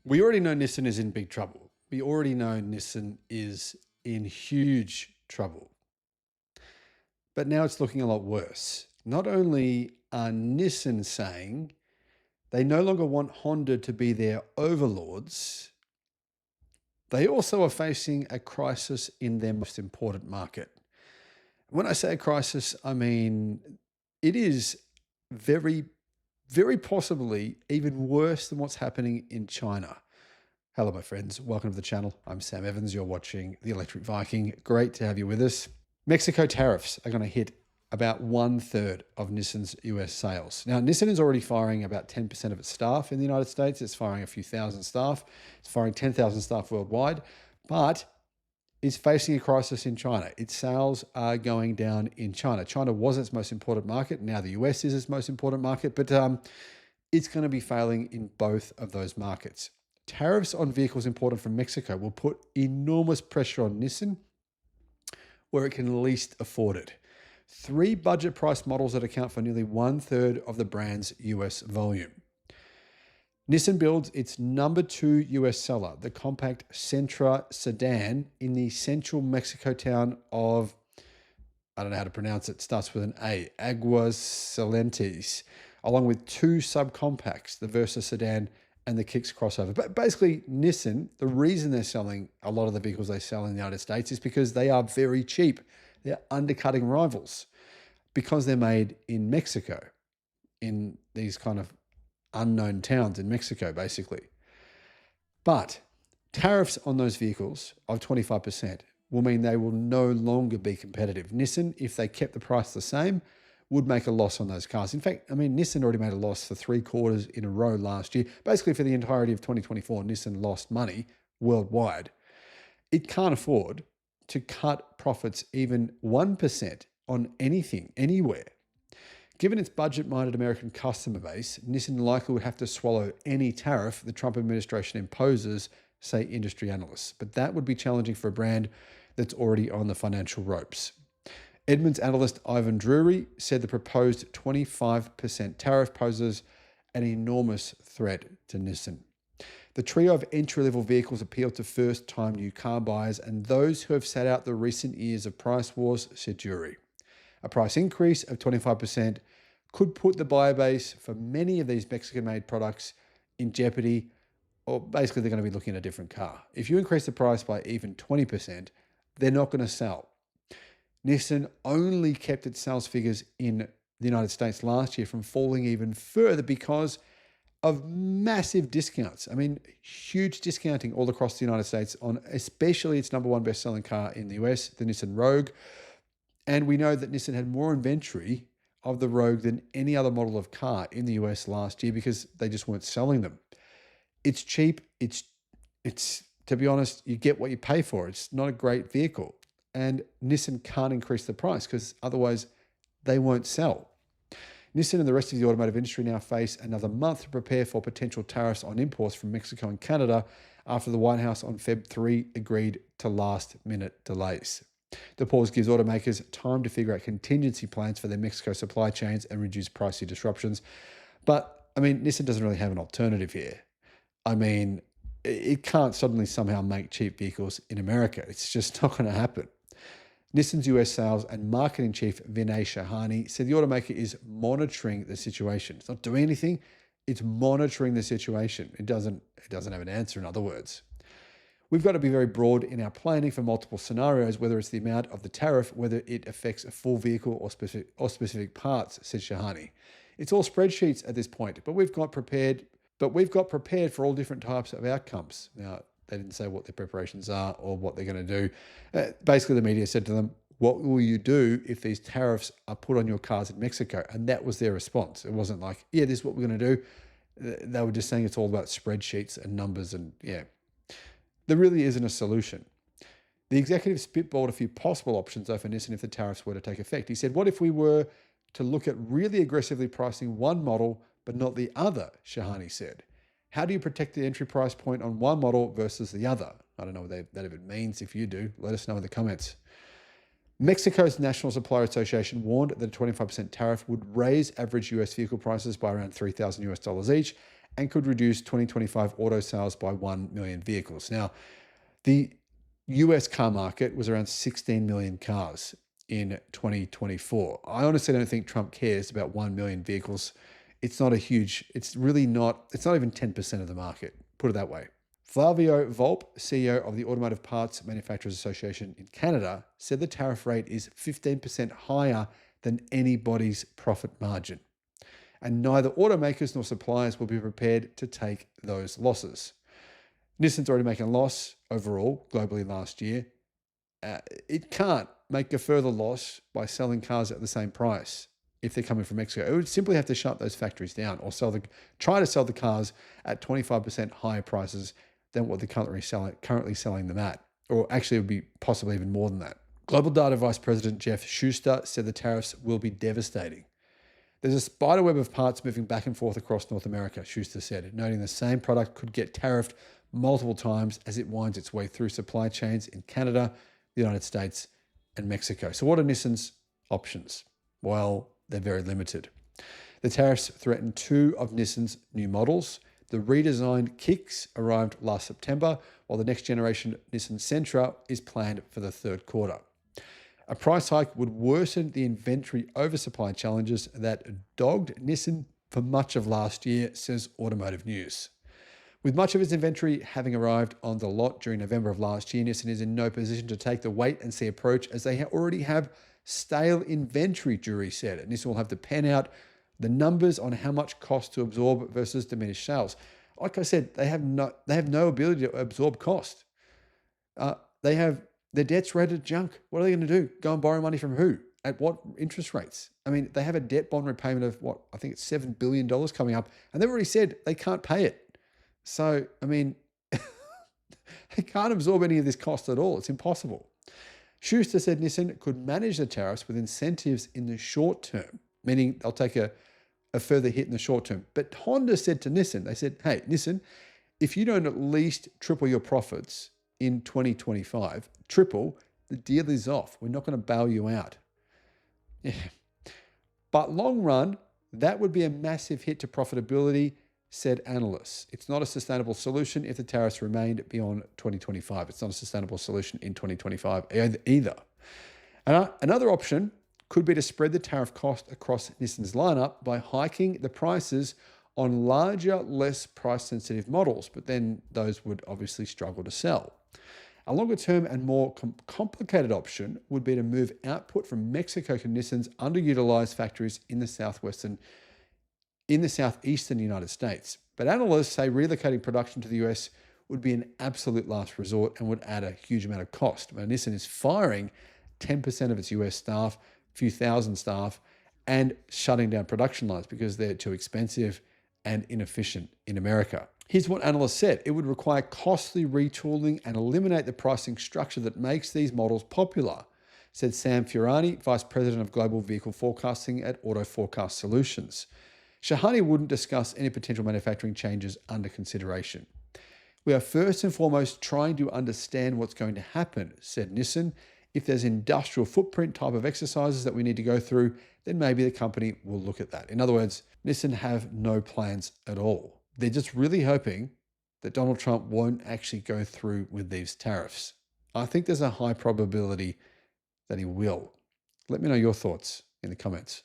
We already know Nissan is in big trouble. We already know Nissan is in huge trouble. But now it's looking a lot worse. Not only are Nissan saying they no longer want Honda to be their overlords, they also are facing a crisis in their most important market. When I say a crisis, I mean it is very, very possibly even worse than what's happening in China. Hello, my friends. Welcome to the channel. I'm Sam Evans. You're watching the Electric Viking. Great to have you with us. Mexico tariffs are going to hit about 1/3 of Nissan's US sales. Now, Nissan is already firing about 10% of its staff in the United States. It's firing a few thousand staff. It's firing 10,000 staff worldwide, but is facing a crisis in China. Its sales are going down in China. China was its most important market. Now the US is its most important market, but it's going to be failing in both of those markets. Tariffs on vehicles imported from Mexico will put enormous pressure on Nissan where it can least afford it. 3 budget price models that account for nearly 1/3 of the brand's US volume. Nissan builds its number 2 US seller, the compact Sentra sedan, in the central Mexico town of, I don't know how to pronounce it, starts with an A, Aguascalientes, along with 2 subcompacts, the Versa sedan and the Kicks crossover. But basically, Nissan, the reason they're selling a lot of the vehicles they sell in the United States is because they are very cheap. They're undercutting rivals because they're made in Mexico, in these kind of unknown towns in Mexico, basically. But tariffs on those vehicles of 25% will mean they will no longer be competitive. Nissan, if they kept the price the same, would make a loss on those cars. In fact, I mean, Nissan already made a loss for 3 quarters in a row last year. Basically, for the entirety of 2024, Nissan lost money worldwide. It can't afford to cut profits even 1% on anything, anywhere. Given its budget-minded American customer base, Nissan likely would have to swallow any tariff the Trump administration imposes, say industry analysts. But that would be challenging for a brand that's already on the financial ropes. Edmunds analyst Ivan Drury said the proposed 25% tariff poses an enormous threat to Nissan. The trio of entry-level vehicles appeal to first-time new car buyers and those who have sat out the recent years of price wars, said Drury. A price increase of 25% could put the buyer base for many of these Mexican-made products in jeopardy, or basically they're going to be looking at a different car. If you increase the price by even 20%, they're not going to sell. Nissan only kept its sales figures in the United States last year from falling even further because of massive discounts. I mean, huge discounting all across the United States on especially its number 1 best-selling car in the US, the Nissan Rogue. And we know that Nissan had more inventory of the Rogue than any other model of car in the US last year because they just weren't selling them. It's cheap. It's to be honest, you get what you pay for. It's not a great vehicle. And Nissan can't increase the price because otherwise they won't sell. Nissan and the rest of the automotive industry now face another month to prepare for potential tariffs on imports from Mexico and Canada after the White House on Feb 3 agreed to last-minute delays. The pause gives automakers time to figure out contingency plans for their Mexico supply chains and reduce pricey disruptions. But, I mean, Nissan doesn't really have an alternative here. I mean, it can't suddenly somehow make cheap vehicles in America. It's just not going to happen. Nissan's US sales and marketing chief Vinay Shahani said the automaker is monitoring the situation. It's not doing anything. It's monitoring the situation. It doesn't have an answer, in other words. We've got to be very broad in our planning for multiple scenarios, whether it's the amount of the tariff, whether it affects a full vehicle or specific parts, said Shahani. It's all spreadsheets at this point, but we've got prepared for all different types of outcomes. Now, they didn't say what their preparations are or what they're going to do. Basically, the media said to them, what will you do if these tariffs are put on your cars in Mexico? And that was their response. It wasn't like, yeah, this is what we're going to do. They were just saying it's all about spreadsheets and numbers and yeah. There really isn't a solution. The executive spitballed a few possible options though for Nissan if the tariffs were to take effect. He said, what if we were to look at really aggressively pricing one model but not the other, Shahani said. How do you protect the entry price point on one model versus the other? I don't know what that even means. If you do, let us know in the comments. Mexico's National Supplier Association warned that a 25% tariff would raise average US vehicle prices by around $3,000 US each and could reduce 2025 auto sales by 1 million vehicles. Now, the US car market was around 16 million cars in 2024. I honestly don't think Trump cares about 1 million vehicles. It's not a huge, it's really not, it's not even 10% of the market, put it that way. Flavio Volpe, CEO of the Automotive Parts Manufacturers Association in Canada, said the tariff rate is 15% higher than anybody's profit margin. And neither automakers nor suppliers will be prepared to take those losses. Nissan's already making a loss overall globally last year. It can't make a further loss by selling cars at the same price if they're coming from Mexico. It would simply have to shut those factories down or try to sell the cars at 25% higher prices than what they're currently selling them at. Or actually, it would be possibly even more than that. Global Data Vice President Jeff Schuster said the tariffs will be devastating. There's a spider web of parts moving back and forth across North America, Schuster said, noting the same product could get tariffed multiple times as it winds its way through supply chains in Canada, the United States, and Mexico. So what are Nissan's options? Well, they're very limited. The tariffs threaten two of Nissan's new models. The redesigned Kicks arrived last September, while the next generation Nissan Sentra is planned for the third quarter. A price hike would worsen the inventory oversupply challenges that dogged Nissan for much of last year, says Automotive News. With much of its inventory having arrived on the lot during November of last year, Nissan is in no position to take the wait-and-see approach as they already have stale inventory, jury said. And Nissan will have to pen out the numbers on how much cost to absorb versus diminished sales. Like I said, they have no ability to absorb cost. Their debt's rated junk. What are they going to do? Go and borrow money from who? At what interest rates? I mean, they have a debt bond repayment of what? I think it's $7 billion coming up, and they've already said they can't pay it. So, I mean, they can't absorb any of this cost at all. It's impossible. Schuster said Nissan could manage the tariffs with incentives in the short term, meaning they'll take a further hit in the short term. But Honda said to Nissan, they said, hey, Nissan, if you don't at least triple your profits in 2025, the deal is off. We're not going to bail you out. Yeah. But long run, that would be a massive hit to profitability, said analysts. It's not a sustainable solution if the tariffs remained beyond 2025. It's not a sustainable solution in 2025 either. And another option could be to spread the tariff cost across Nissan's lineup by hiking the prices on larger, less price-sensitive models, but then those would obviously struggle to sell. A longer-term and more complicated option would be to move output from Mexico to Nissan's underutilized factories in the southeastern United States. But analysts say relocating production to the US would be an absolute last resort and would add a huge amount of cost. Now, Nissan is firing 10% of its US staff, a few thousand staff, and shutting down production lines because they're too expensive and inefficient in America. Here's what analysts said. It would require costly retooling and eliminate the pricing structure that makes these models popular, said Sam Fiorani, Vice President of Global Vehicle Forecasting at Auto Forecast Solutions. Shahani wouldn't discuss any potential manufacturing changes under consideration. We are first and foremost trying to understand what's going to happen, said Nissan. If there's industrial footprint type of exercises that we need to go through, then maybe the company will look at that. In other words, Nissan have no plans at all. They're just really hoping that Donald Trump won't actually go through with these tariffs. I think there's a high probability that he will. Let me know your thoughts in the comments.